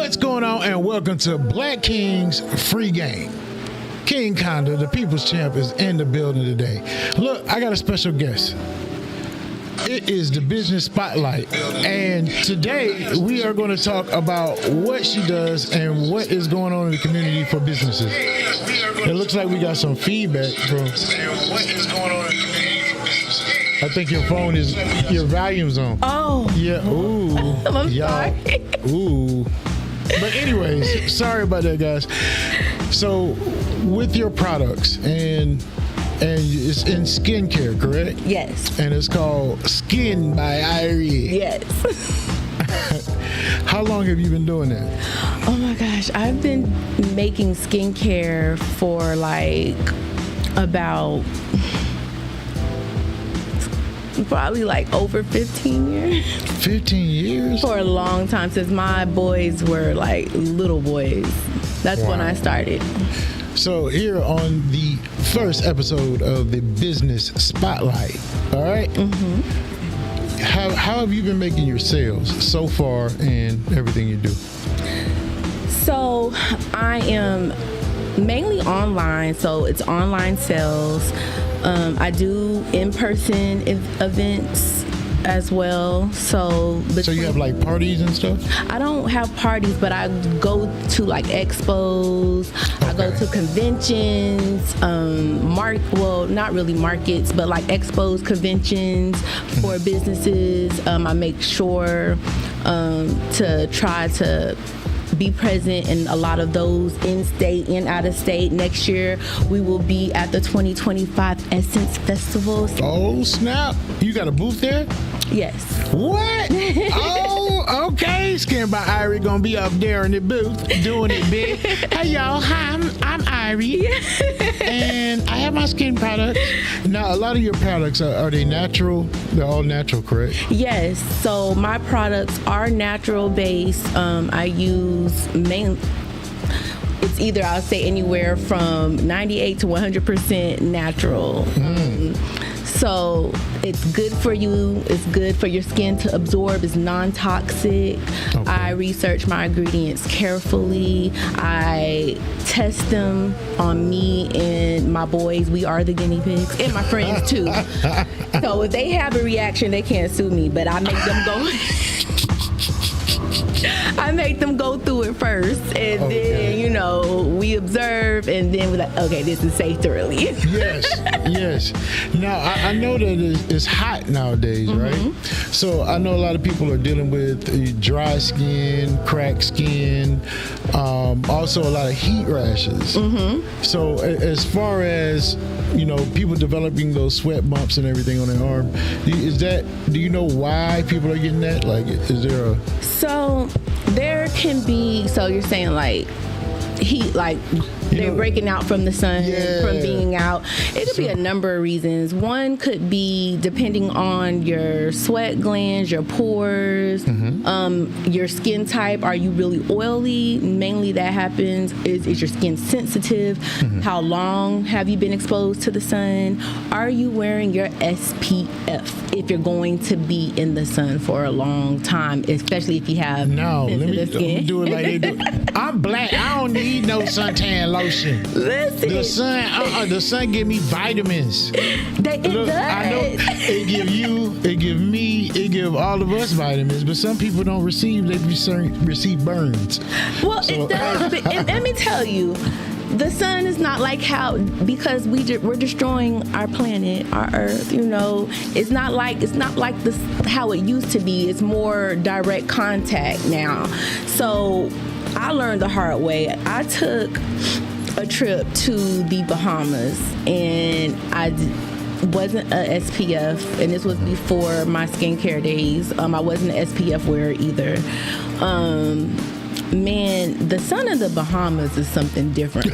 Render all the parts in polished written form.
What's going on, and welcome to Black King's Free Game. King Conda, the people's champ, is in the building today. Look, I got a special guest. It is the Business Spotlight, and today we are going to talk about what she does and what is going on in the community for businesses. It looks like we got some feedback from what is going on in the community for businesses. I think your phone is, your volume's on. Oh. Yeah, ooh. I'm sorry. Ooh. But anyways, sorry about that, guys. So, with your products, and it's in skincare, correct? Yes. And it's called Skin by Irie. Yes. How long have you been doing that? Oh my gosh, I've been making skincare for like about probably like over 15 years. 15 years? For a long time, since my boys were like little boys. That's when I started. So here on the first episode of the Business Spotlight, all right? Mm-hmm. How have you been making your sales so far and everything you do? So I am mainly online, so it's online sales. I do in-person events as well. So you have like parties and stuff? I don't have parties, but I go to like expos. Okay. I go to conventions, well, not really markets, but like expos, conventions for businesses. I make sure to try to be present in a lot of those in-state and out-of-state. Next year, we will be at the 2025 Essence Festival. Oh, snap. You got a booth there? Yes. What? Oh, okay. Skin by Irie gonna be up there in the booth doing it big. Hey, y'all. Hi, I'm Irie. And I have my skin products. Now, a lot of your products, are they natural? They're all natural, correct? Yes. So my products are natural based. I use mainly, it's either, I'll say, anywhere from 98 to 100% natural. So it's good for you. It's good for your skin to absorb. It's non-toxic. Okay. I research my ingredients carefully. I test them on me and my boys. We are the guinea pigs, and my friends too. So if they have a reaction, they can't sue me, but I make them go. I make them go through it first, and then, we observe, and then we're like, okay, this is safe to release. Yes. Now, I know that it's hot nowadays, right? So I know a lot of people are dealing with dry skin, cracked skin, also a lot of heat rashes. So as far as, people developing those sweat bumps and everything on their arm, do you know why people are getting that? Like, is there a... So there can be, so you're saying like heat, like they're breaking out from the sun, from being out. It could be a number of reasons. One could be depending on your sweat glands, your pores, your skin type. Are you really oily? Mainly that happens. Is your skin sensitive? How long have you been exposed to the sun? Are you wearing your SPF if you're going to be in the sun for a long time, especially if you have sensitive skin? Let me do it like they do. I'm black. I don't need no suntan lotion. Listen. The sun give me vitamins. It does. I know it give you, it give me, it give all of us vitamins, but some people don't receive, they receive burns. Well, it does, but and let me tell you, the sun is not like how, because we're destroying our planet, our Earth. It's not like this how it used to be. It's more direct contact now. So I learned the hard way. I took a trip to the Bahamas, and I wasn't a SPF, and this was before my skincare days. I wasn't an SPF wearer either. Man, the sun in the Bahamas is something different.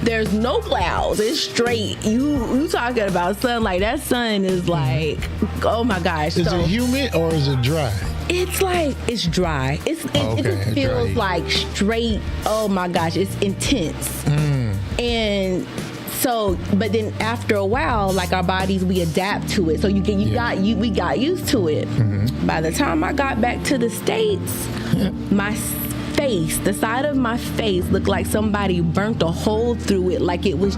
There's no clouds. It's straight. You talking about sunlight. That sun is like, oh my gosh. Is it humid or is it dry? It's like, it's dry. It just feels like straight, oh my gosh, it's intense. And So, but then after a while, like our bodies, we adapt to it. So we got used to it. Mm-hmm. By the time I got back to the States, my face, the side of my face looked like somebody burnt a hole through it. Like it was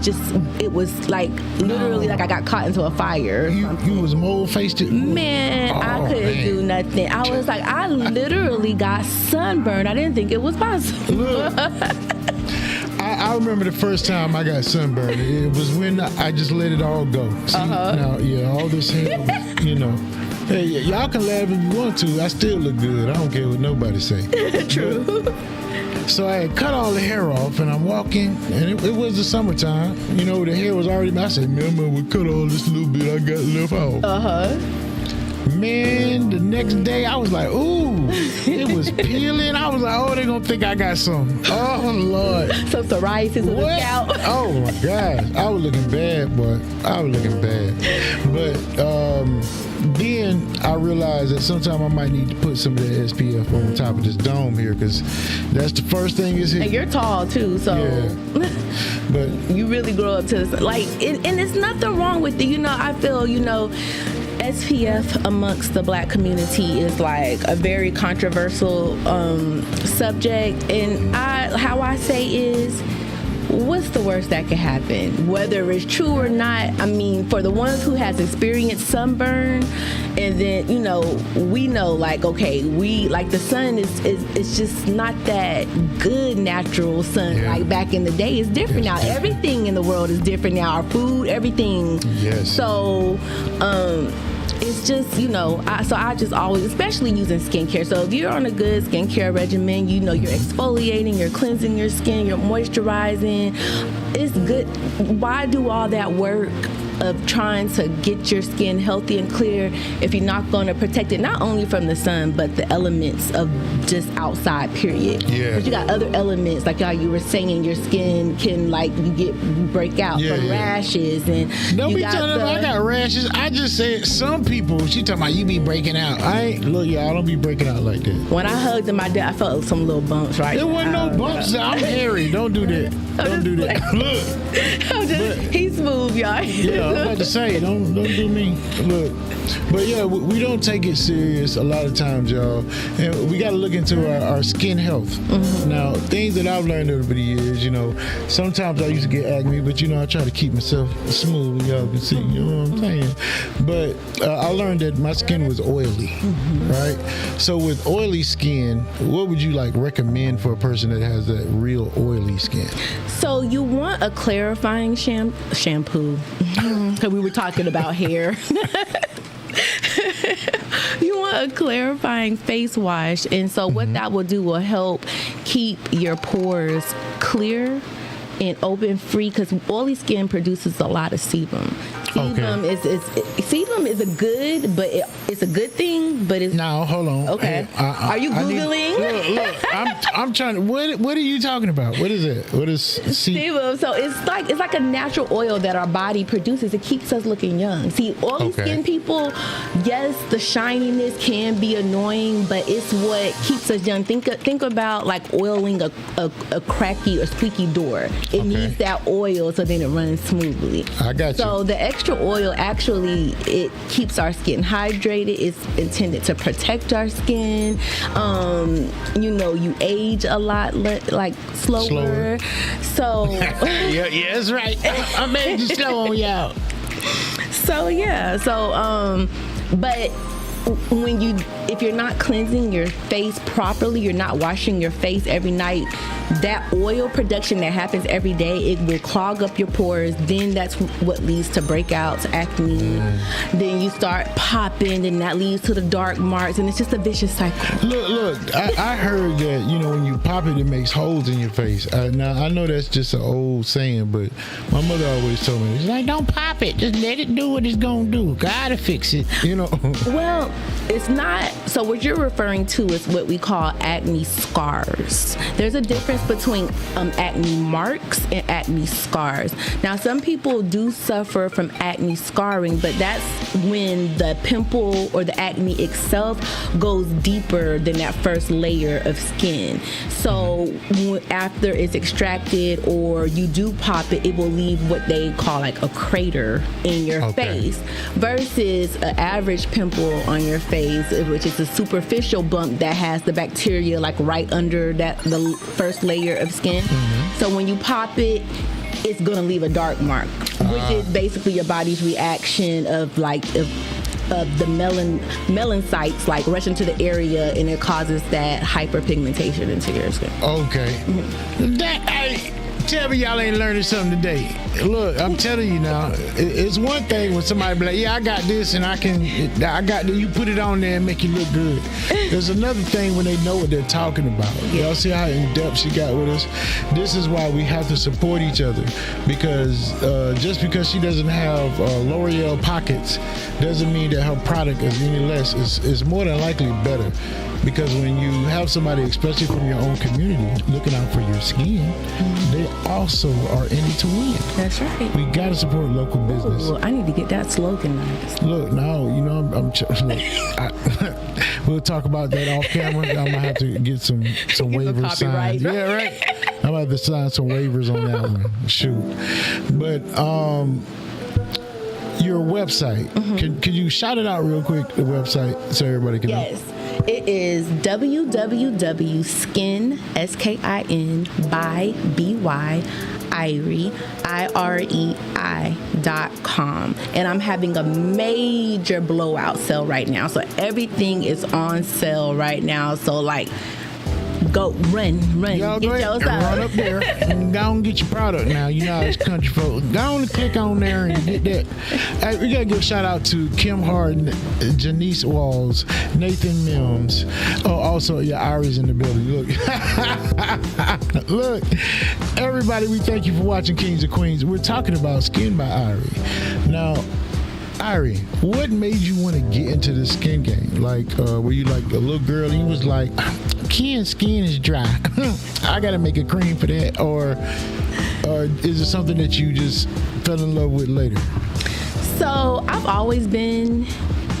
like literally like I got caught into a fire. You was mold faced it? Man, I couldn't do nothing. I was like, I literally got sunburned. I didn't think it was possible. Look, I remember the first time I got sunburned. It was when I just let it all go. See, now, all this hair was, Hey, y'all can laugh if you want to. I still look good. I don't care what nobody say. True. So I had cut all the hair off, and I'm walking, and it was the summertime. The hair was already. I said, man, we cut all this little bit I got left off. Man, the next day I was like, ooh, it was peeling. I was like, oh, they gonna think I got something. Oh Lord. Some psoriasis on the scalp. Oh my gosh, I was looking bad, boy. I was looking bad. But then I realized that sometime I might need to put some of that SPF on top of this dome here, because that's the first thing is here. And you're tall too, so but you really grow up to this. Like, and there's nothing wrong with it. I feel SPF amongst the Black community is like a very controversial subject, and how I say is, what's the worst that could happen? Whether it's true or not, I mean, for the ones who has experienced sunburn, and then, we know, like, okay, the sun is just not that good natural sun. Yeah. Like back in the day, it's different now. Everything in the world is different now. Our food, everything. Yes. So, it's just, so I just always, especially using skincare. So if you're on a good skincare regimen, you're exfoliating, you're cleansing your skin, you're moisturizing. It's good. Why do all that work of trying to get your skin healthy and clear if you're not going to protect it, not only from the sun, but the elements of just outside, period? Yeah. But you got other elements, like y'all, you were saying, your skin can, like, you break out from rashes, and don't be telling them I got rashes. I just said some people. She talking about you be breaking out. Look, y'all, I don't be breaking out like that. When I hugged him, I felt some little bumps right there. Wasn't no bumps. I'm hairy. Don't do that. Don't do that. Look. He's smooth, y'all. Yeah, I'm about to say, don't do me. Look, but yeah, we don't take it serious a lot of times, y'all, and we got to look into our skin health. Mm-hmm. Now, things that I've learned over the years, sometimes I used to get acne, but I try to keep myself smooth. Y'all can see, you know what I'm saying. But I learned that my skin was oily, right? So with oily skin, what would you recommend for a person that has that real oily skin? So you want a clarifying shampoo. Because we were talking about hair. You want a clarifying face wash. And so what that will do will help keep your pores clear and open free, because oily skin produces a lot of sebum. Sebum is a good, but it's a good thing, but it's now. Hold on. Okay. Are you Googling? Look, I'm trying to. What are you talking about? What is it? What is sebum? So it's like a natural oil that our body produces. It keeps us looking young. See, oily skin people, yes, the shininess can be annoying, but it's what keeps us young. Think about like oiling a cracky or squeaky door. It needs that oil so then it runs smoothly. I got you. So the extra oil actually, it keeps our skin hydrated. It's intended to protect our skin. You age a lot like slower. So yeah, that's right. I made you slow on y'all. But if you're not cleansing your face properly, you're not washing your face every night, that oil production that happens every day, it will clog up your pores. Then that's what leads to breakouts, acne. Then you start popping, and that leads to the dark marks, and it's just a vicious cycle. Look, I heard that, when you pop it, it makes holes in your face. Now, I know that's just an old saying, but my mother always told me, she's like, don't pop it. Just let it do what it's going to do. Gotta fix it, Well, it's not, so what you're referring to is what we call acne scars. There's a difference between acne marks and acne scars. Now, some people do suffer from acne scarring, but that's when the pimple or the acne itself goes deeper than that first layer of skin. So after it's extracted or you do pop it, it will leave what they call like a crater in your face, versus an average pimple on your face, which is a superficial bump that has the bacteria like right under the first layer of skin. So when you pop it, it's gonna leave a dark mark, which is basically your body's reaction of the melanocytes like rushing to the area, and it causes that hyperpigmentation into your skin. Tell me y'all ain't learning something today. Look, I'm telling you now, it's one thing when somebody be like, yeah, I got this and I got you put it on there and make you look good. There's another thing when they know what they're talking about. Y'all see how in depth she got with us? This is why we have to support each other, because just because she doesn't have L'Oreal pockets doesn't mean that her product is any less. It's more than likely better. Because when you have somebody, especially from your own community, looking out for your skin, they also are in it to win. That's right. We got to support local business. Ooh, I need to get that slogan. Look, no, you know, we'll talk about that off camera. I'm going to have to get some waivers signed. Yeah, right. I'm going to have to sign some waivers on that one. Shoot. But, your website, can you shout it out real quick, the website, so everybody can know? Yes. It is www.skin, SKIN, by BY, IREI.com. And I'm having a major blowout sale right now. So everything is on sale right now. So like, go run, y'all get yours up. Run up there and go and get your product now. You know how it's country folks. Go on and click on there and get that. Hey, we gotta give a shout out to Kim Harden, Janice Walls, Nathan Mims. Oh, also Ari's in the building. Look, everybody, we thank you for watching Kings and Queens. We're talking about Skin by Ari. Now, Ari, what made you want to get into the skin game? Like, were you like a little girl and you was like, Ken's skin is dry. I gotta make a cream for that, or is it something that you just fell in love with later? So I've always been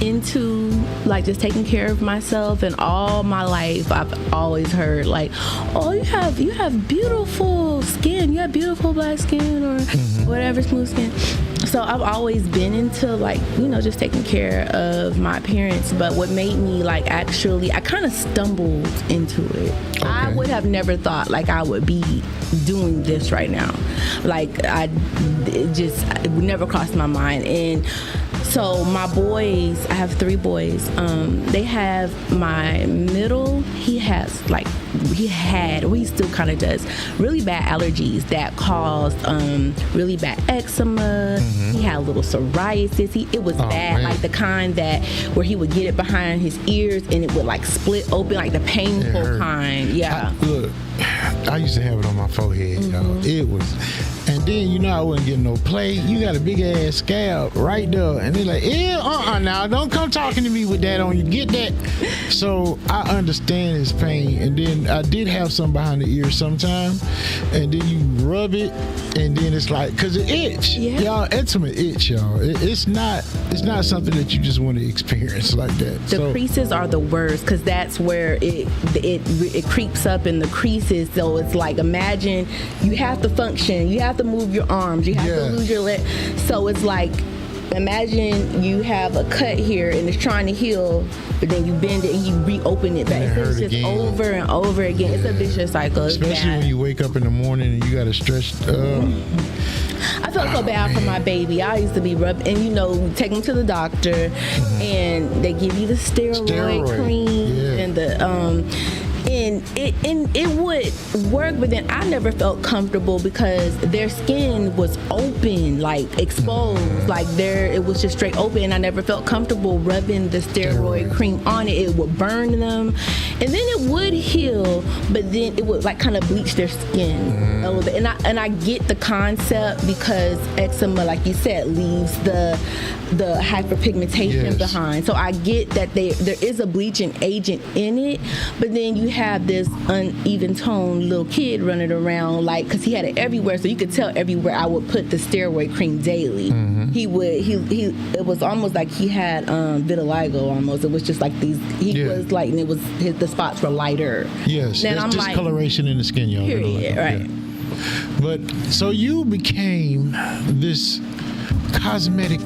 into like just taking care of myself, and all my life I've always heard like, oh, you have beautiful skin, you have beautiful black skin, or whatever, smooth skin. So I've always been into like, you know, just taking care of my appearance. But what made me like, actually, I kind of stumbled into it. Okay. I would have never thought like I would be doing this right now. Like it would never crossed my mind. And so my boys, I have 3 boys. They have my middle, he still kind of does really bad allergies that caused really bad eczema. He had a little psoriasis. It was bad, man. Like the kind that where he would get it behind his ears and it would like split open, like the painful kind. Yeah. Look, I used to have it on my forehead, y'all. It was, and then you know I wasn't getting no play. You got a big ass scab right there, and they're like, now don't come talking to me with that on you. Get that. So I understand his pain, and then I did have some behind the ear sometime, and then you rub it, and then it's like, cause it itch, y'all. Eczema itch, y'all. It's not something that you just want to experience like that. The creases are the worst, cause that's where it creeps up in the creases. So it's like, imagine you have to function, you have to move your arms, you have to lose your leg. So it's like, imagine you have a cut here and it's trying to heal, but then you bend it and you reopen it back. It's just over and over again. It's a vicious cycle. Especially when you wake up in the morning and you got to stretch. I felt so bad for my baby. I used to be rubbed, and you know, take him to the doctor, and they give you the steroid cream and the And it would work, but then I never felt comfortable because their skin was open, like exposed, like it was just straight open, and I never felt comfortable rubbing the steroid cream on it. It would burn them, and then it would heal, but then it would like kind of bleach their skin a little bit. And I get the concept because eczema, like you said, leaves the hyperpigmentation behind. So I get that there is a bleaching agent in it, but then you have this uneven tone little kid running around, like, because he had it everywhere, so you could tell everywhere I would put the steroid cream daily. He it was almost like he had vitiligo almost. It was just like was like, and the spots were lighter. Yes, then there's I'm discoloration in the skin, y'all. Period, right. Yeah. But so you became this cosmetic,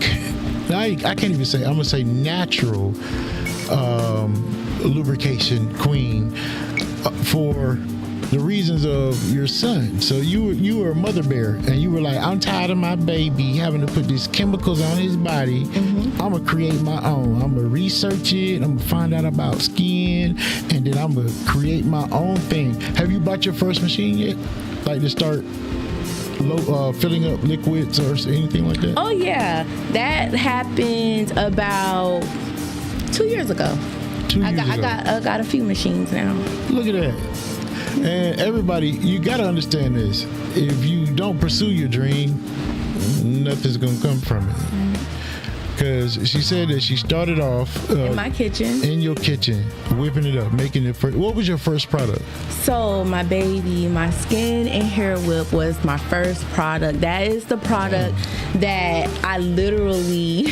I can't even say, I'm gonna say natural lubrication queen for the reasons of your son. So you were a mother bear, and you were like, I'm tired of my baby having to put these chemicals on his body. I'm gonna create my own. I'm gonna research it. I'm gonna find out about skin, and then I'm gonna create my own thing. Have you bought your first machine yet? Like to start filling up liquids or anything like that? Oh yeah, that happened about 2 years ago. I got a few machines now. Look at that. And everybody, you got to understand this. If you don't pursue your dream, nothing's going to come from it. Because she said that she started off in my kitchen. In your kitchen, whipping it up, making it first. What was your first product? So my skin and hair whip was my first product. That is the product that I literally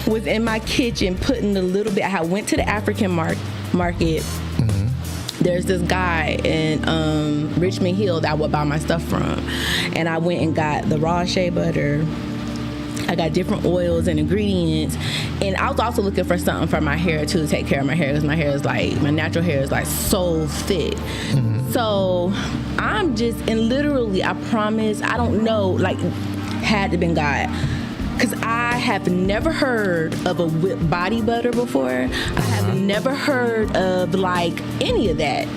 was in my kitchen putting a little bit. I went to the African market. There's this guy in Richmond Hill that I would buy my stuff from, and I went and got the raw shea butter. I got different oils and ingredients, and I was also looking for something for my hair too, to take care of my hair, because my hair is like, my natural hair is like so thick. So I'm just, and literally, I promise, I don't know, like, had to been God. Because I have never heard of a whipped body butter before. I have never heard of like any of that.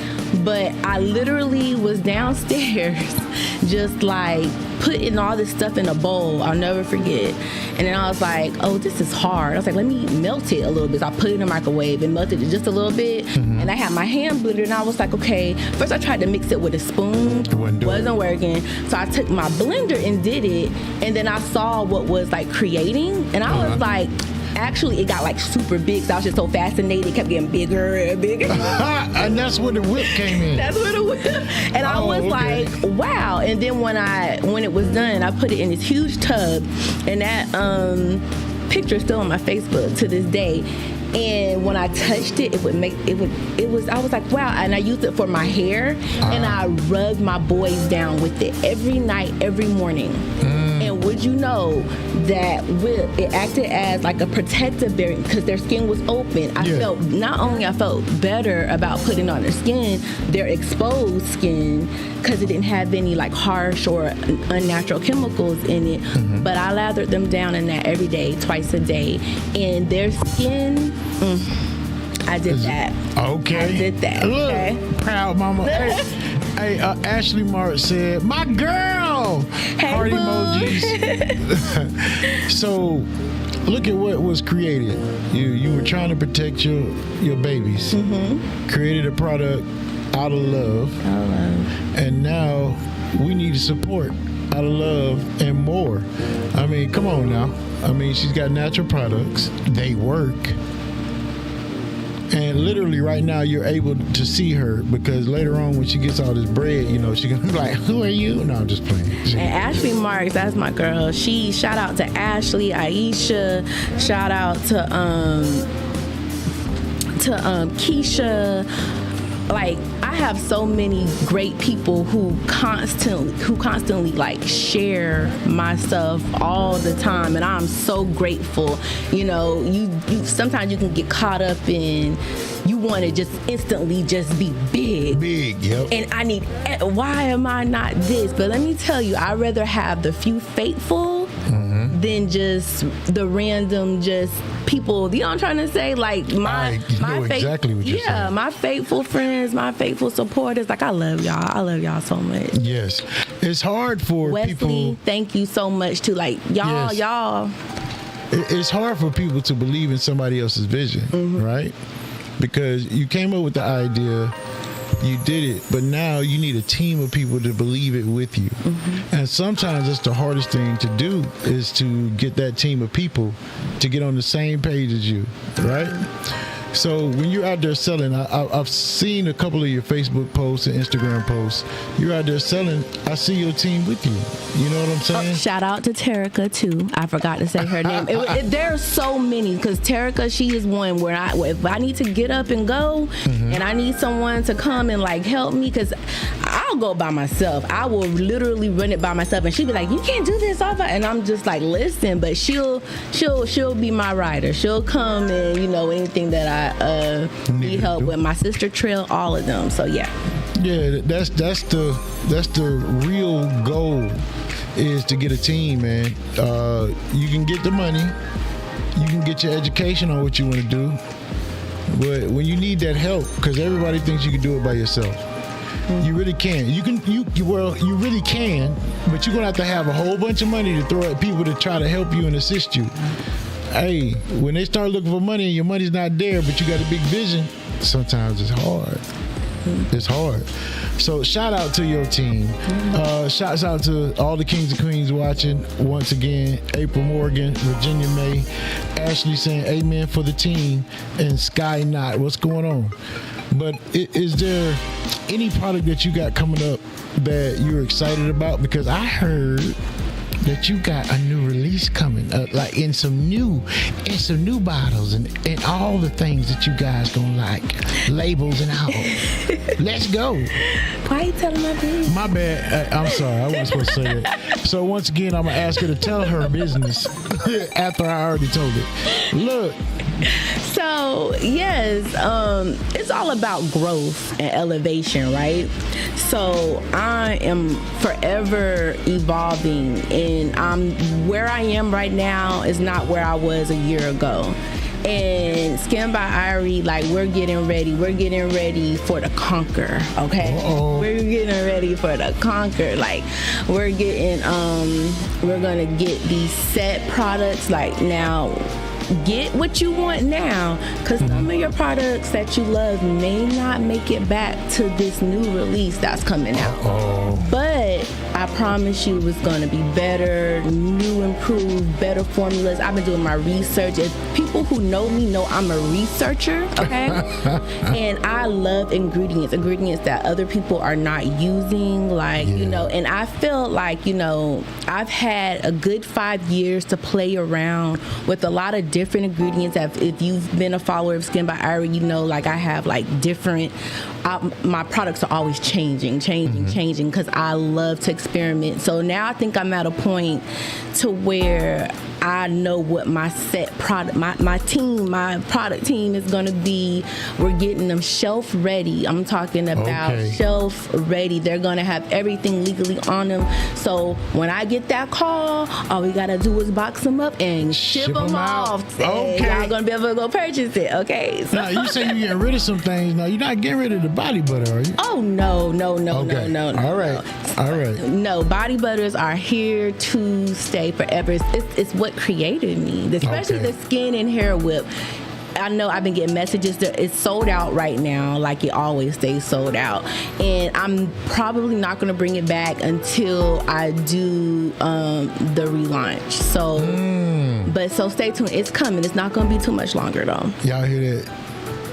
But I literally was downstairs just like putting all this stuff in a bowl. I'll never forget. And then I was like, oh, this is hard. I was like, let me melt it a little bit. So I put it in the microwave and melted it just a little bit. And I had my hand blender, and I was like, okay. First I tried to mix it with a spoon. It wasn't working. So I took my blender and did it. And then I saw what was like creating. And I was like, actually, it got like super big. So I was just so fascinated. It kept getting bigger and bigger. And that's where the whip came in. That's where the whip. And I was like, wow. And then when it was done, I put it in this huge tub. And that picture is still on my Facebook to this day. And when I touched it, I was like, wow. And I used it for my hair, and I rubbed my boys down with it every night, every morning. And would you know that it acted as like a protective barrier because their skin was open. I felt better about putting on their skin, their exposed skin, because it didn't have any like harsh or unnatural chemicals in it. But I lathered them down in that every day, twice a day, and their skin. I did that. Okay. I did that. Okay. Look, proud mama. Hey, Ashley Mart said, "My girl." Hey, heart boo. emojis. So, look at what was created. You were trying to protect your babies. Created a product out of love. And now we need support out of love and more. I mean, come on now. I mean, she's got natural products. They work. And literally right now you're able to see her, because later on when she gets all this bread, you know, she's gonna be like, who are you? No, I'm just playing. And Ashley Marks, that's my girl. Shout out to Ashley, Aisha, shout out to Keisha. Like, I have so many great people who constantly like share my stuff all the time, and I'm so grateful. You know, you sometimes you can get caught up in, you want to just instantly just be big. Yep. And why am I not this? But let me tell you, I'd rather have the few faithful than just the random just people, you know what I'm trying to say? Like my exactly what you're saying. My faithful friends, my faithful supporters. Like I love y'all. I love y'all so much. Yes, it's hard for Wesley, people. thank you so much too. Like y'all, Yes. y'all. It's hard for people to believe in somebody else's vision, right? Because you came up with the idea, you did it, but now you need a team of people to believe it with you. And sometimes that's the hardest thing to do, is to get that team of people to get on the same page as you, right? So when you're out there selling, I've seen a couple of your Facebook posts and Instagram posts. You're out there selling. I see your team with you. You know what I'm saying? Shout out to Terica too. I forgot to say her name. There are so many, because Terica, she is one where if I need to get up and go, and I need someone to come and like help me, because I'll go by myself. I will literally run it by myself, and she'll be like, "You can't do this," and I'm just like, "Listen," but she'll be my rider. She'll come and anything that I need help with. My sister Trill, all of them. So yeah. Yeah, that's the real goal, is to get a team, man. You can get the money, you can get your education on what you want to do, but when you need that help, because everybody thinks you can do it by yourself, you really can. You really can, but you're gonna have to have a whole bunch of money to throw at people to try to help you and assist you. Hey, when they start looking for money and your money's not there, but you got a big vision, sometimes it's hard. It's hard. So shout out to your team. Shouts out to all the kings and queens watching. Once again, April Morgan, Virginia May, Ashley saying amen for the team, and Sky Knott. What's going on? But is there any product that you got coming up that you're excited about? Because I heard that you got a new release coming, like in some new bottles and all the things that you guys gonna like, labels and all. Let's go. Why are you telling my business? My bad. I'm sorry. I wasn't supposed to say that. So once again, I'm gonna ask her to tell her business after I already told it. Look. So yes, it's all about growth and elevation, right? So I am forever evolving, and where I am right now is not where I was a year ago. And Skin by Irie, like we're getting ready for the conquer, okay? Uh-oh. We're getting ready for the conquer. Like we're gonna get these set products. Like now, get what you want now, because some of your products that you love may not make it back to this new release that's coming out. Uh-oh. But I promise you it's going to be better, new, improved, better formulas. I've been doing my research. If people who know me know I'm a researcher, okay? And I love ingredients that other people are not using, like, and I feel like, I've had a good 5 years to play around with a lot of different ingredients. If you've been a follower of Skin by Irie, like I have like different, my products are always changing, because I love to experiment. So now I think I'm at a point to where I know what my set product, my product team is going to be. We're getting them shelf ready. I'm talking about shelf ready. They're going to have everything legally on them. So when I get that call, all we got to do is box them up and ship them off. Okay. Y'all going to be able to go purchase it. Okay. So. Now, you say you're getting rid of some things. Now, you're not getting rid of the body butter, are you? Oh, no. All right. No, body butters are here to stay forever. It's what created me, especially the skin and hair whip. I know I've been getting messages that it's sold out right now, like it always stays sold out. And I'm probably not going to bring it back until I do the relaunch. So, but stay tuned. It's coming. It's not going to be too much longer, though. Y'all hear that?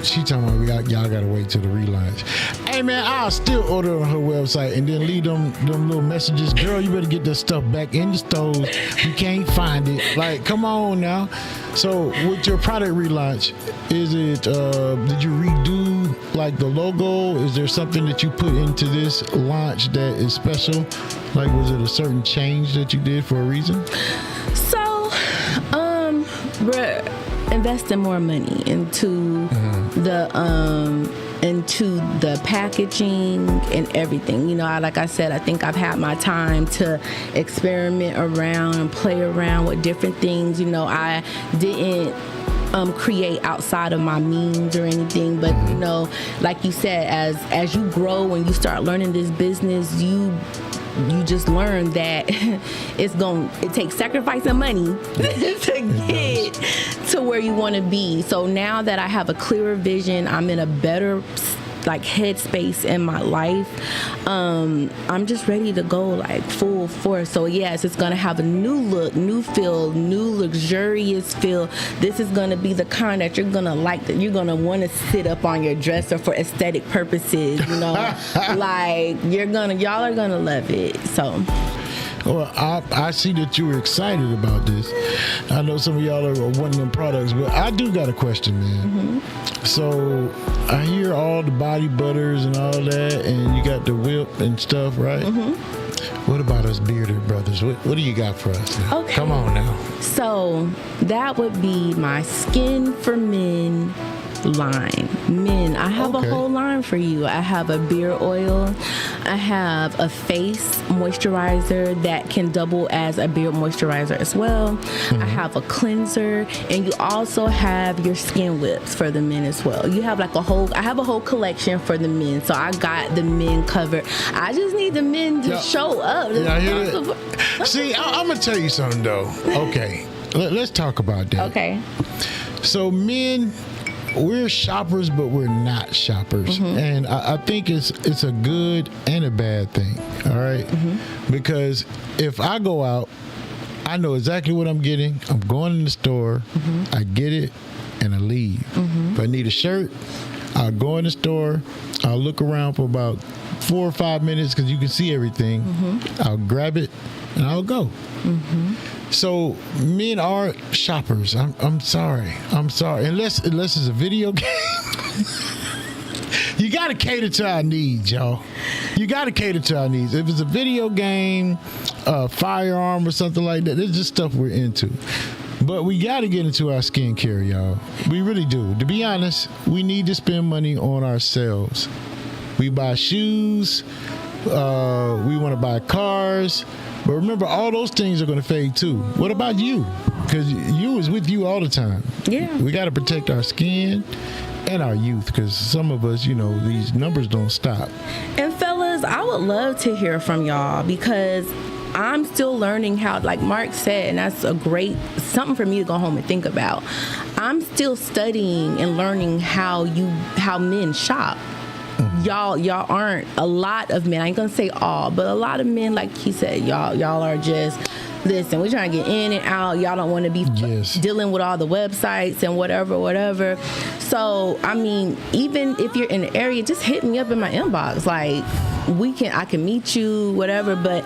She talking about y'all gotta wait till the relaunch. Hey man, I'll still order on her website and then leave them little messages. Girl, you better get that stuff back in the stores. We can't find it. Like, come on now. So with your product relaunch, is it did you redo like the logo? Is there something that you put into this launch that is special? Like, was it a certain change that you did for a reason? So, we're investing more money into the packaging and everything. Like I said, I think I've had my time to experiment around and play around with different things. I didn't create outside of my means or anything. But you know, like you said, as you grow and you start learning this business, you just learn that it takes sacrifice and money to get to where you want to be. So now that I have a clearer vision, I'm in a better headspace in my life. I'm just ready to go full force. So yes, it's gonna have a new look, new feel, new luxurious feel. This is gonna be the kind that you're gonna like, that you're gonna want to sit up on your dresser for aesthetic purposes. You know, y'all are gonna love it. So. Well, I see that you were excited about this. I know some of y'all are wanting them products, but I do got a question, man. Mm-hmm. So I hear all the body butters and all that, and you got the whip and stuff, right? Mm-hmm. What about us bearded brothers? What do you got for us now? Okay. Come on now. So that would be my Skin for Men line. Men, I have a whole line for you. I have a beard oil. I have a face moisturizer that can double as a beard moisturizer as well. Mm-hmm. I have a cleanser, and you also have your skin whips for the men as well. You have I have a whole collection for the men, so I got the men covered. I just need the men to show up. See, I'm gonna tell you something though. Okay, let's talk about that. Okay. So men, we're shoppers, but we're not shoppers. Mm-hmm. And I think it's a good and a bad thing, all right? Mm-hmm. Because if I go out, I know exactly what I'm getting. I'm going in the store, mm-hmm. I get it, and I leave. Mm-hmm. If I need a shirt, I'll go in the store, I'll look around for about 4 or 5 minutes because you can see everything. Mm-hmm. I'll grab it, and I'll go. Mm-hmm. So men are shoppers. I'm sorry. Unless it's a video game. You got to cater to our needs, y'all. You got to cater to our needs. If it's a video game, a firearm or something like that, it's just stuff we're into. But we got to get into our skincare, y'all. We really do. To be honest, we need to spend money on ourselves. We buy shoes. We want to buy cars. But remember, all those things are going to fade too. What about you? Because you is with you all the time. Yeah. We got to protect our skin and our youth, because some of us, these numbers don't stop. And fellas, I would love to hear from y'all, because I'm still learning how, like Mark said, and that's something for me to go home and think about. I'm still studying and learning how men shop. Y'all aren't, a lot of men, I ain't gonna say all, but a lot of men, like he said, y'all are just, listen, we're trying to get in and out. Y'all don't want to be dealing with all the websites and whatever. So, I mean, even if you're in the area, just hit me up in my inbox. I can meet you, whatever, but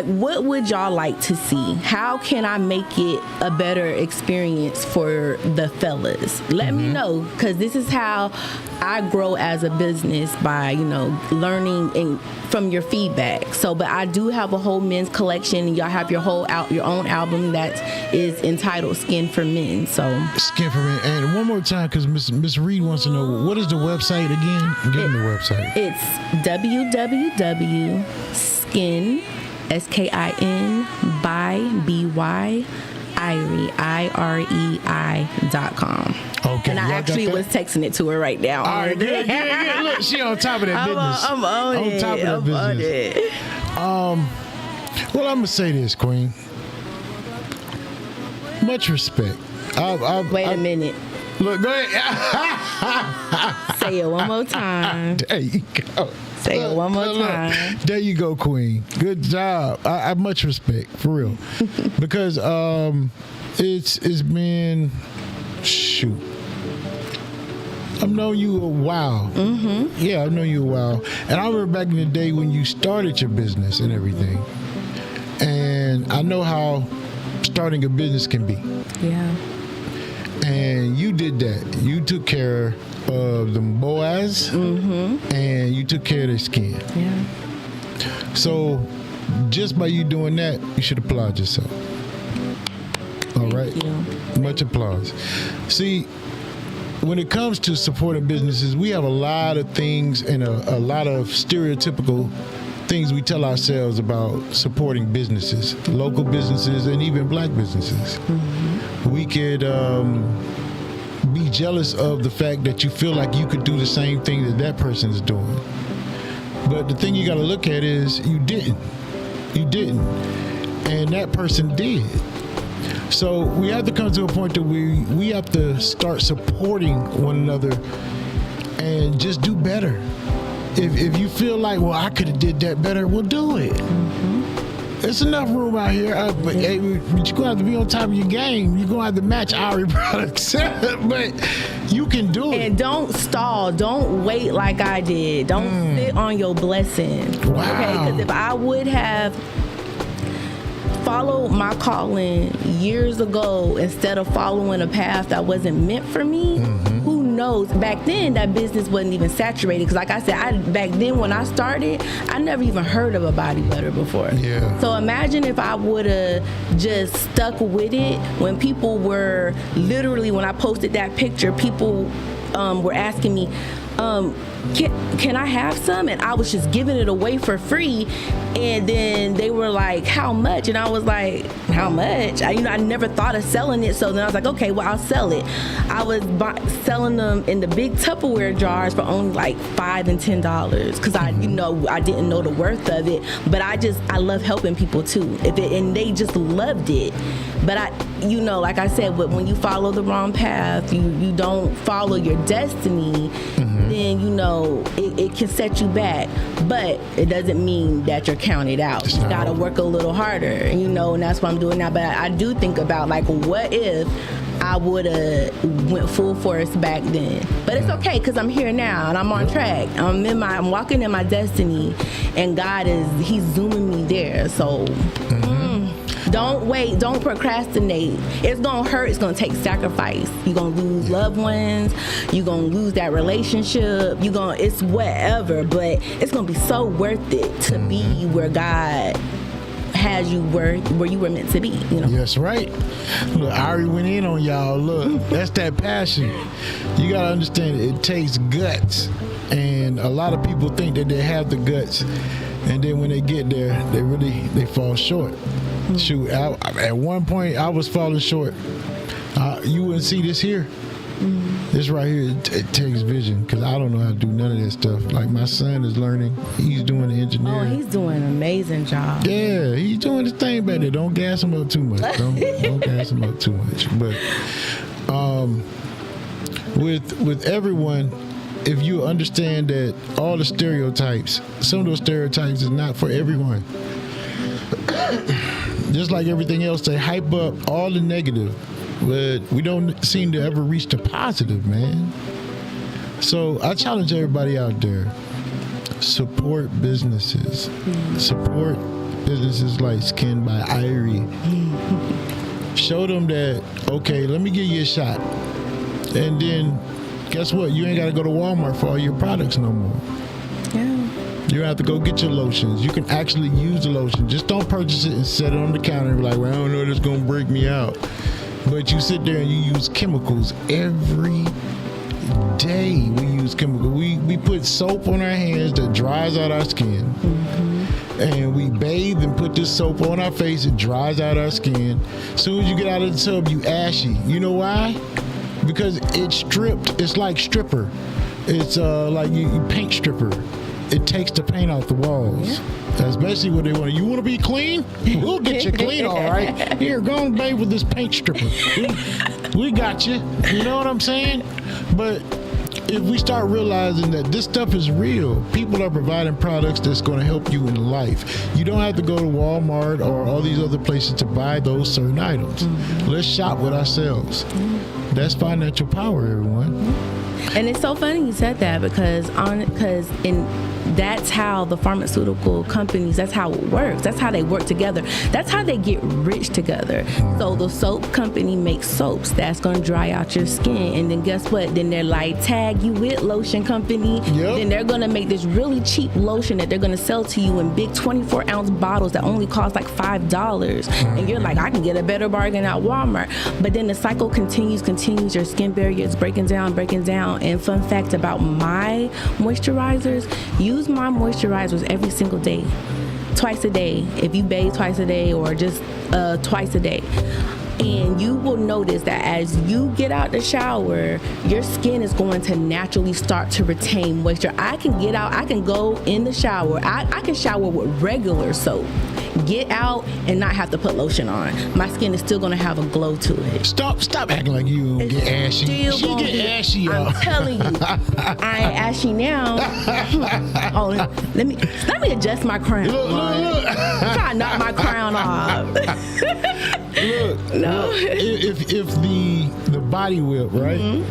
what would y'all like to see? How can I make it a better experience for the fellas? Let me know, because this is how I grow as a business, by, learning from your feedback. So, but I do have a whole men's collection, and y'all have your own album that is entitled Skin for Men. So Skin for Men. And one more time, because Miss Reed wants to know, what is the website again? Give them the website. It's www.skin, SKIN by BY IREI.com. Okay. And I actually was texting it to her right now. All right, good. Look, she on top of that business. I'm on it. Top of that business. Well, I'm gonna say this, Queen. Much respect. Wait a minute. Look, go ahead. Say it one more time. There you go. Say it one more time. There you go, Queen. Good job. I much respect, for real. Because it's been, shoot, I've known you a while. Mm-hmm. Yeah, I've known you a while. And I remember back in the day when you started your business and everything. And I know how starting a business can be. Yeah. And you did that. You took care of the boys, and you took care of their skin. Yeah. So just by you doing that, you should applaud yourself. All right? Thank you. Much applause. See, when it comes to supporting businesses, we have a lot of things and a lot of stereotypical things we tell ourselves about supporting businesses, local businesses, and even black businesses. Mm-hmm. We could be jealous of the fact that you feel like you could do the same thing that that person is doing. But the thing you got to look at is you didn't. You didn't. And that person did. So we have to come to a point that we have to start supporting one another and just do better. If you feel like, well, I could have did that better, well, do it. There's enough room out here, but you're going to have to be on top of your game. You're going to have to match our products. But you can do it. And don't stall. Don't wait like I did. Don't sit on your blessing. Wow. Okay, because if I would have followed my calling years ago instead of following a path that wasn't meant for me, who knows? Back then, that business wasn't even saturated. Because like I said, back then when I started, I never even heard of a body butter before. Yeah. So imagine if I would have just stuck with it when people were literally, when I posted that picture, people were asking me, can I have some? And I was just giving it away for free. And then they were like, how much? And I was like, how much? I never thought of selling it. So then I was like, okay, well, I'll sell it. I was selling them in the big Tupperware jars for only like $5 and $10 because I didn't know the worth of it. But I love helping people too. And they just loved it. But like I said, but when you follow the wrong path, you don't follow your destiny, then, it can set you back. But it doesn't mean that you're counted out. You got to work a little harder, and that's what I'm doing now. But I do think about, like, what if I would have went full force back then? But it's okay because I'm here now and I'm on track. I'm walking in my destiny, and He's zooming me there. So don't wait. Don't procrastinate. It's going to hurt. It's going to take sacrifice. You're going to lose loved ones. You're going to lose that relationship. It's whatever, but it's going to be so worth it to be where God has you where you were meant to be. Yes, right. Look, I already went in on y'all. Look, that's that passion. You got to understand it takes guts. And a lot of people think that they have the guts. And then when they get there, they fall short. Shoot, at one point I was falling short. You wouldn't see this here. This right here, it takes vision because I don't know how to do none of that stuff. Like my son is learning. He's doing the engineering. Oh, he's doing an amazing job. Yeah, he's doing his thing back there. Don't gas him up too much. Don't gas him up too much. But with everyone, if you understand that all the stereotypes, some of those stereotypes is not for everyone. Just like everything else, they hype up all the negative, but we don't seem to ever reach the positive, man. So I challenge everybody out there, support businesses. Support businesses like Skin by Irie. Show them that, okay, let me give you a shot. And then, guess what? You ain't got to go to Walmart for all your products no more. You don't have to go get your lotions. You can actually use the lotion. Just don't purchase it and set it on the counter and be like, well, I don't know if it's going to break me out. But you sit there and you use chemicals every day. We use chemicals. We put soap on our hands that dries out our skin. And we bathe and put this soap on our face. It dries out our skin. As soon as you get out of the tub, you ashy. You know why? Because it's stripped. It's like stripper. It's like you paint stripper. It takes the paint off the walls. That's basically what they want. You want to be clean? We'll get you clean, all right. Here, go and bathe with this paint stripper. We got you. You know what I'm saying? But if we start realizing that this stuff is real, people are providing products that's going to help you in life. You don't have to go to Walmart or all these other places to buy those certain items. Let's shop with ourselves. That's financial power, everyone. And it's so funny you said that because that's how the pharmaceutical companies, that's how it works. That's how they work together. That's how they get rich together. So the soap company makes soaps that's going to dry out your skin. And then guess what? Then they're like, tag you with lotion company. Yep. Then they're going to make this really cheap lotion that they're going to sell to you in big 24-ounce bottles that only cost like $5. And you're like, I can get a better bargain at Walmart. But then the cycle continues. Your skin barrier is breaking down. And fun fact about my moisturizers, use my moisturizers every single day, twice a day. If you bathe twice a day or just twice a day, And you will notice that as you get out the shower, your skin is going to naturally start to retain moisture. I can get out, I can go in the shower. I can shower with regular soap, get out and not have to put lotion on. My skin is still going to have a glow to it. Stop acting like you don't get ashy. She get ashy, y'all. I'm telling you, I ain't ashy now. Oh, let me adjust my crown. Look. Try to knock my crown off. Look, if the body whip, right?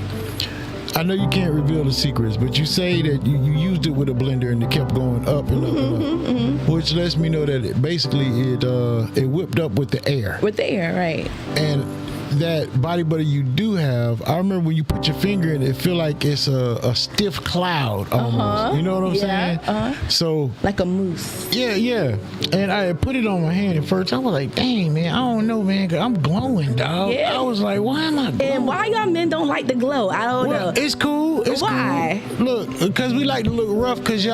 I know you can't reveal the secrets, but you say that you used it with a blender and it kept going up and up and up, which lets me know that it whipped up with the air. With the air, right? And that body butter you do have, I remember when you put your finger in it, it feel like it's a stiff cloud almost. You know what I'm saying? So like a mousse. Yeah. And I had put it on my hand at first. I was like, dang, man, I don't know, man, 'cause I'm glowing, dog. Yeah. I was like, why am I glowing? And why y'all men don't like the glow? I don't know. It's cool. Why? Cool. Look, because we like to look rough, because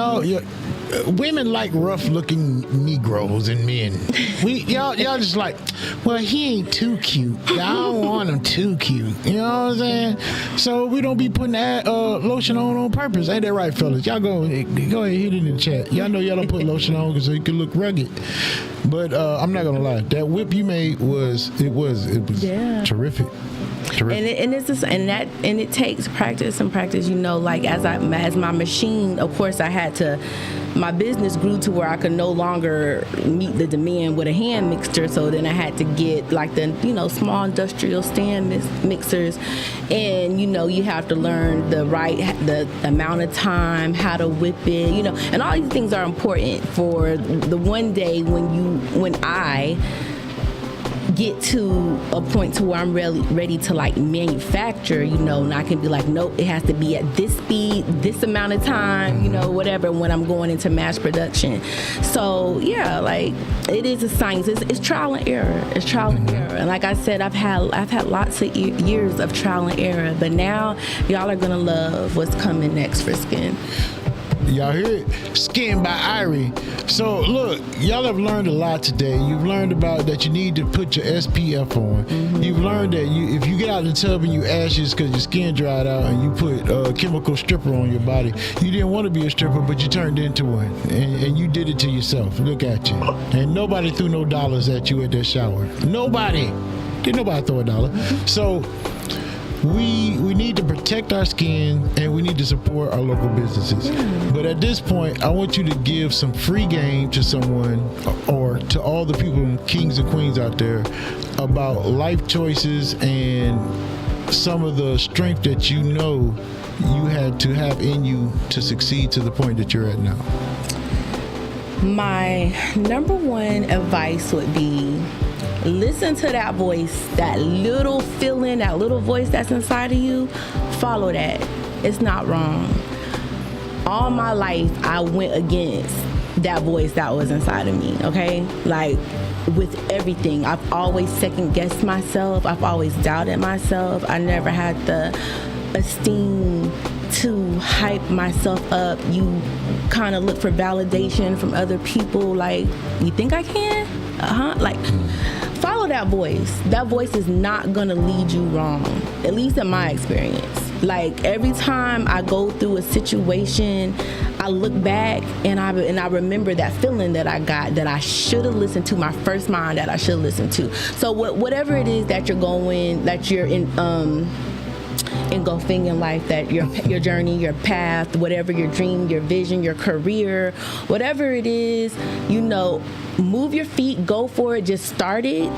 women like rough-looking Negroes and men. Y'all just like, well, he ain't too cute. I don't want him too cute. You know what I'm saying? So we don't be putting that lotion on purpose. Ain't that right, fellas? Y'all go ahead, hit it in the chat. Y'all know y'all don't put lotion on because you can look rugged. But I'm not gonna lie, that whip you made was terrific. And it takes practice and practice. You know, like as my machine, of course, my business grew to where I could no longer meet the demand with a hand mixer. So then I had to get like the small industrial stand mixers, and you have to learn the amount of time, how to whip it, and all these things are important for the one day when I get to a point to where I'm really ready to like manufacture, and I can be like, nope, it has to be at this speed, this amount of time, whatever, when I'm going into mass production. So yeah, like it is a science. It's trial and error. It's trial and error. And like I said, I've had lots of years of trial and error, but now y'all are gonna love what's coming next for skin. Y'all hear it? Skin by Irie. So look, y'all have learned a lot today. You've learned about that you need to put your SPF on. You've learned that if you get out in the tub and you ashes because your skin dried out and you put a chemical stripper on your body, you didn't want to be a stripper, but you turned into one. And you did it to yourself. Look at you. And nobody threw no dollars at you at that shower. Nobody. Did nobody throw a dollar? So we need to protect our skin and we need to support our local businesses. But at this point, I want you to give some free game to someone or to all the people, kings and queens out there, about life choices and some of the strength that you had to have in you to succeed to the point that you're at now. My number one advice would be, listen to that voice, that little feeling, that little voice that's inside of you. Follow that. It's not wrong. All my life, I went against that voice that was inside of me, okay? Like, with everything. I've always second-guessed myself. I've always doubted myself. I never had the esteem to hype myself up. You kind of look for validation from other people. Like, you think I can? Like, follow that voice. That voice is not gonna lead you wrong, at least in my experience. Like, every time I go through a situation, I look back and I remember that feeling that I got, that I should have listened to, my first mind that I should have listened to. So whatever it is that you're engulfing in life, that your journey, your path, whatever your dream, your vision, your career, whatever it is, move your feet, go for it, just start it.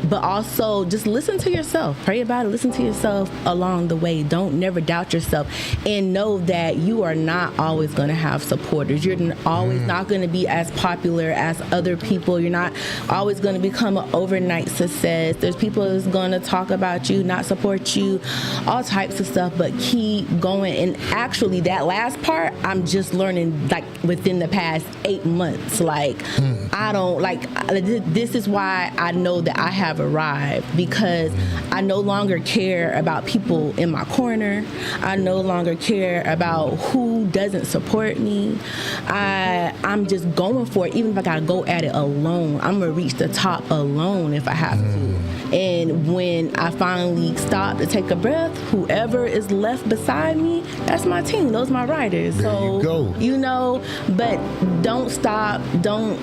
But also just listen to yourself, pray about it, listen to yourself along the way. Don't never doubt yourself, and know that you are not always going to have supporters. You're always not going to be as popular as other people. You're not always going to become an overnight success. There's people that's going to talk about you, not support you, all types of stuff, but keep going. And actually, that last part, I'm just learning like within the past 8 months. Like, I don't like, this is why I know that I have arrived, because I no longer care about people in my corner. I no longer care about who doesn't support me. I'm just going for it. Even if I gotta go at it alone, I'm gonna reach the top alone if I have to. And when I finally stop to take a breath, whoever is left beside me, that's my team. Those are my riders. There So you go. you know, but don't stop. Don't.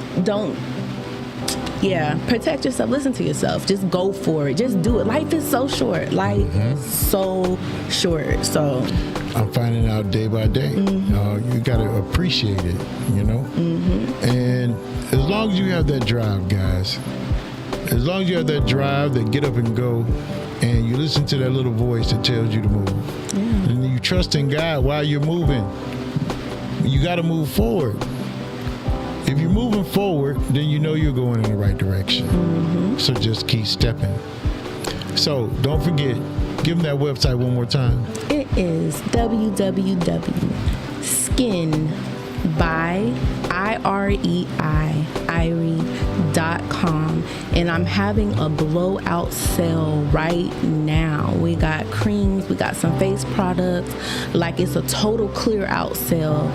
Yeah, protect yourself. Listen to yourself. Just go for it. Just do it. Life is so short. Life is so short. So I'm finding out day by day. You got to appreciate it, you know? And as long as you have that drive, guys, as long as you have that drive, that get up and go, and you listen to that little voice that tells you to move, and you trust in God while you're moving, you got to move forward. If you're moving forward, then you know you're going in the right direction. So just keep stepping. So don't forget, give them that website one more time. it is www.skinby.com, and I'm having a blowout sale right now. We got creams, we got some face products, like it's a total clear out sale.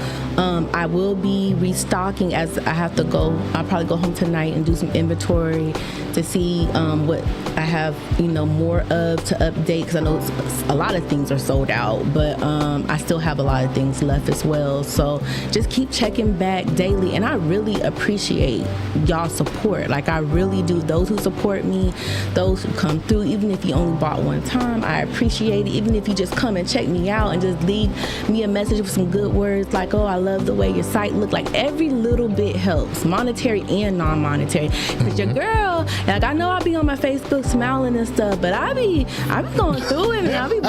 I will be restocking as I have to go. I'll probably go home tonight and do some inventory to see what I have, more of to update, because I know a lot of things are sold out, but I still have a lot of things left as well. So just keep checking back daily, and I really appreciate y'all's support. Like, I really do. Those who support me, those who come through, even if you only bought one time, I appreciate it. Even if you just come and check me out and just leave me a message with some good words, like, oh, I love the way your site look. Like, every little bit helps, monetary and non-monetary. Because your girl, like, I know I be on my Facebook smiling and stuff, but I be going through it, and I be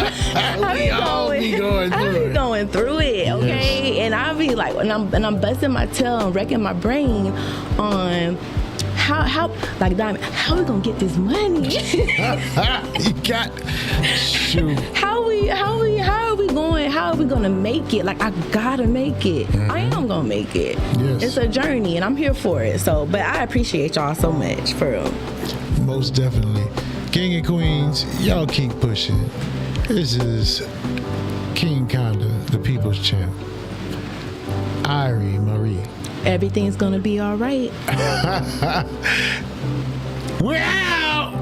going through it, okay? Yes. And I be like, and I'm busting my tail and wrecking my brain on how like, Diamond, how we gonna get this money? You got shoot. How are we gonna make it? Like, I gotta make it. I am gonna make it. Yes. It's a journey, and I'm here for it. So, but I appreciate y'all so much, for real. Most definitely. King and Queens, y'all keep pushing. This is King Conda, the People's Champ. Irie Marie. Everything's gonna be all right. We're out!